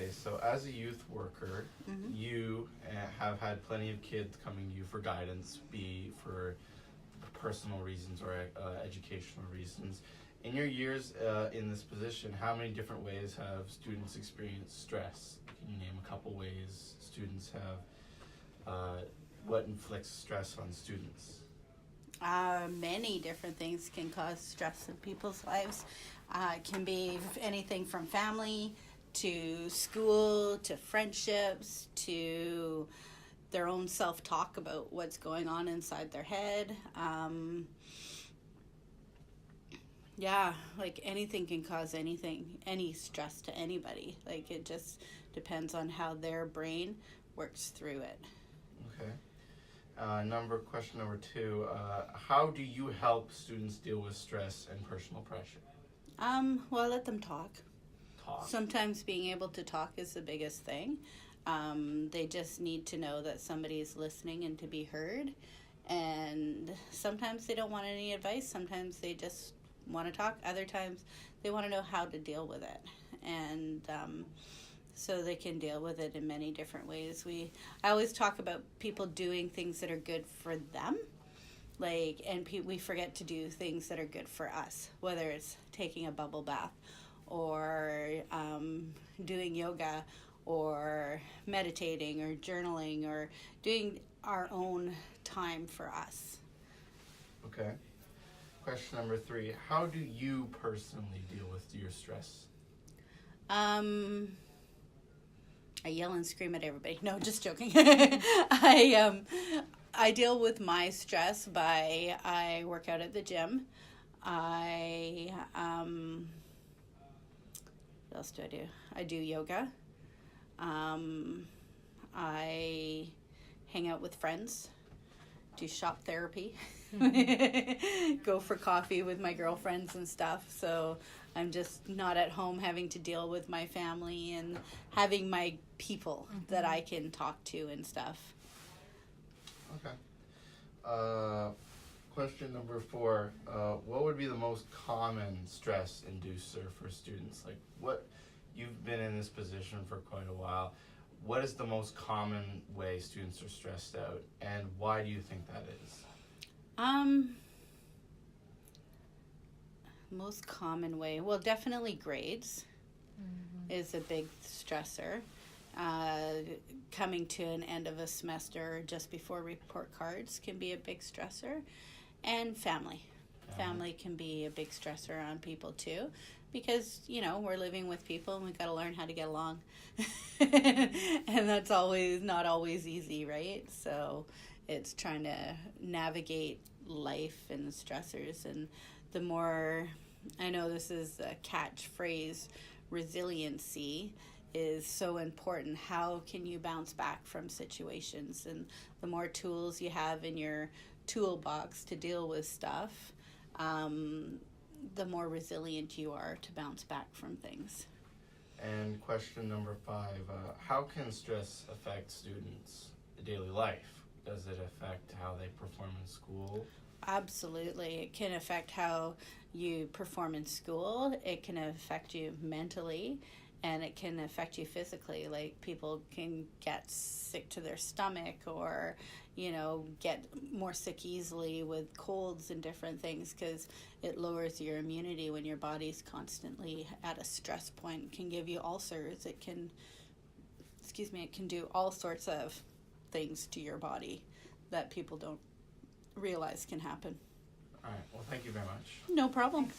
Okay, so as a youth worker, you have had plenty of kids coming to you for guidance, be for personal reasons or educational reasons. In your years in this position, how many different ways have students experienced stress? Can you name a couple ways students have, what inflicts stress on students? Many different things can cause stress in people's lives. It can be anything from family to school to friendships to their own self-talk about what's going on inside their head. Yeah, like anything can cause any stress to anybody. Like it just depends on how their brain works through it. Okay. Question number 2. How do you help students deal with stress and personal pressure? Well, I let them talk. Talk. Sometimes being able to talk is the biggest thing. They just need to know that somebody is listening and to be heard. And sometimes they don't want any advice. Sometimes they just want to talk. Other times they want to know how to deal with it. And so they can deal with it in many different ways. I always talk about people doing things that are good for them. We forget to do things that are good for us, whether it's taking a bubble bath or doing yoga or meditating or journaling or doing our own time for us. Okay. Question number 3. How do you personally deal with your stress? I yell and scream at everybody. No, just joking. I deal with my stress by I work out at the gym. What else do I do? I do yoga. I hang out with friends. Do shop therapy. Go for coffee with my girlfriends and stuff. So I'm just not at home having to deal with my family and having my people that I can talk to and stuff. Okay. Question number 4. What would be the most common stress inducer for students? Like, what you've been in this position for quite a while. What is the most common way students are stressed out, and why do you think that is? Most common way, well, definitely grades is a big stressor. Coming to an end of a semester just before report cards can be a big stressor, and family. Family can be a big stressor on people too, because we're living with people and we've got to learn how to get along. And that's not always easy, right? So it's trying to navigate life and the stressors. And the more, I know this is a catchphrase, resiliency is so important. How can you bounce back from situations? And the more tools you have in your toolbox to deal with stuff, the more resilient you are to bounce back from things. And question number 5, how can stress affect students' daily life? Does it affect how they perform in school? Absolutely. It can affect how you perform in school. It can affect you mentally, and it can affect you physically. Like, people can get sick to their stomach or, get more sick easily with colds and different things because it lowers your immunity when your body's constantly at a stress point. It can give you ulcers. It can do all sorts of things to your body that people don't realize can happen. All right. Well, thank you very much. No problem.